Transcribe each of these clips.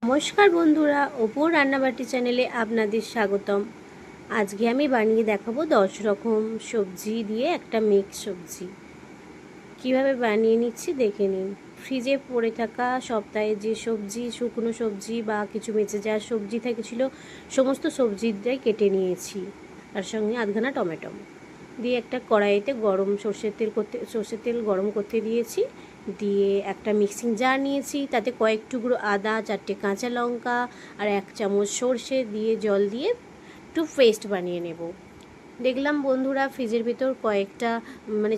নমস্কার বন্ধুরা, অপুর রান্নাবাটি চ্যানেলে আপনাদের স্বাগতম। আজকে আমি বানিয়ে দেখাবো 10 রকম সবজি দিয়ে একটা মিক্স সবজি। কিভাবে বানিয়ে নিচ্ছি দেখে নিন। ফ্রিজে পড়ে থাকা সপ্তাহে যে সবজি, শুকনো সবজি বা কিছু বেঁচে যাওয়ার সবজি থেকেছিল, সমস্ত সবজিটাই কেটে নিয়েছি। তার সঙ্গে আধখানা টমেটো দিয়ে একটা কড়াইতে সর্ষের তেল গরম করতে দিয়েছি। দিয়ে একটা মিক্সিং জার নিয়েছি, তাতে কয়েক টুকরো আদা, 4টে কাঁচা লঙ্কা আর 1 চামচ সর্ষে দিয়ে জল দিয়ে একটু পেস্ট বানিয়ে নেব। দেখলাম বন্ধুরা ফ্রিজের ভেতর কয়েকটা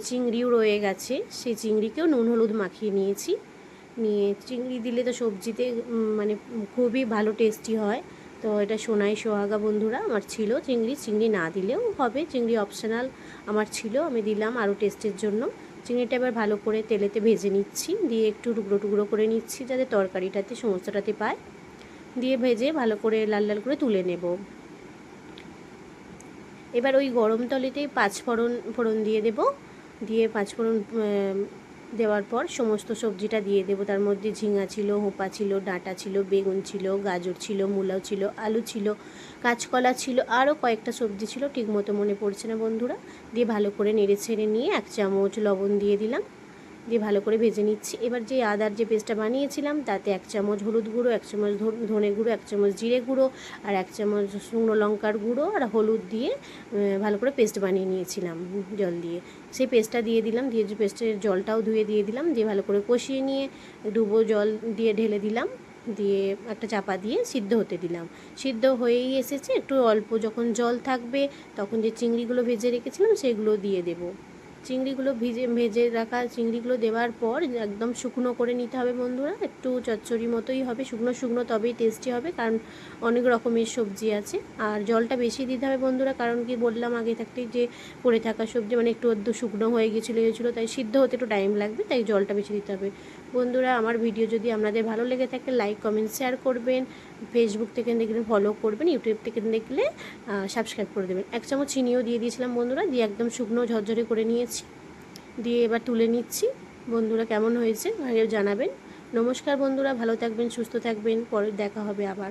চিংড়িও রয়ে গেছে, সেই চিংড়িকেও নুন হলুদ মাখিয়ে নিয়েছি। নিয়ে চিংড়ি দিলে তো সবজিতে খুবই ভালো টেস্টি হয়। তো এটা সোনাই সোহাগা বন্ধুরা আমার ছিল চিংড়ি না দিলেও হবে, চিংড়ি অপশনাল, আমার ছিল, আমি দিলাম আরও টেস্টের জন্য। চিংড়িটা এবার ভালো করে তেলেতে ভেজে নিচ্ছি, দিয়ে একটু টুকরো টুকরো করে নিচ্ছি যাতে তরকারিটাতে সমস্তটাতে পায়। দিয়ে ভেজে ভালো করে লাল লাল করে তুলে নেব। এবার ওই গরম তেলেতেই ফোড়ন দিয়ে দেব। দিয়ে পাঁচফোড়ন দেওয়ার পর সমস্ত সবজিটা দিয়ে দেবো। তার মধ্যে ঝিঙা ছিল, হোপা ছিল, ডাঁটা ছিল, বেগুন ছিল, গাজর ছিল, মূলাও ছিল, আলু ছিল, কাঁচকলা ছিল, আরও কয়েকটা সবজি ছিল, ঠিক মতো মনে পড়ছে না বন্ধুরা। দিয়ে ভালো করে নেড়ে ছেড়ে নিয়ে 1 চামচ লবণ দিয়ে দিলাম, দিয়ে ভালো করে ভেজে নিচ্ছি। এবার যে আদার যে পেস্টটা বানিয়েছিলাম তাতে 1 চামচ হলুদ গুঁড়ো, 1 চামচ ধনে গুঁড়ো, 1 চামচ জিরে গুঁড়ো আর 1 চামচ শুকনো লঙ্কার গুঁড়ো আর হলুদ দিয়ে ভালো করে পেস্ট বানিয়ে নিয়েছিলাম জল দিয়ে। সেই পেস্টটা দিয়ে দিলাম, দিয়ে যে পেস্টের জলটাও ধুয়ে দিয়ে দিলাম, দিয়ে ভালো করে কষিয়ে নিয়ে ডুবো জল দিয়ে ঢেলে দিলাম। দিয়ে একটা চাপা দিয়ে সিদ্ধ হতে দিলাম। সিদ্ধ হয়েই এসেছে, একটু অল্প যখন জল থাকবে তখন যে চিংড়িগুলো ভেজে রেখেছিলাম সেগুলো দিয়ে দেবো। চিংড়িগুলো ভেজে রাখা চিংড়িগুলো দেওয়ার পর একদম শুকনো করে নিতে হবে বন্ধুরা, একটু চচ্চড়ি মতোই হবে, শুকনো শুকনো তবেই টেস্টি হবে, কারণ অনেক রকমের সবজি আছে। আর জলটা বেশি দিতে হবে বন্ধুরা, কারণ কি বললাম আগে থাকতেই যে পড়ে থাকা সবজি একটু আধটু শুকনো হয়ে গেছিলো, তাই সিদ্ধ হতে একটু টাইম লাগবে, তাই জলটা বেশি দিতে হবে। বন্ধুরা আমার ভিডিও যদি আপনাদের ভালো লেগে থাকে লাইক কমেন্ট শেয়ার করবেন, ফেসবুক থেকে দেখলে ফলো করবেন, ইউটিউব থেকে দেখলে সাবস্ক্রাইব করে দেবেন। 1 চামচ চিনিও দিয়ে দিয়েছিলাম বন্ধুরা, দিয়ে একদম শুকনো ঝরঝরে করে নিয়েছি। দিয়ে এবার তুলে নিচ্ছি। বন্ধুরা কেমন হয়েছে জানাবেন। নমস্কার বন্ধুরা, ভালো থাকবেন, সুস্থ থাকবেন, পরে দেখা হবে আবার।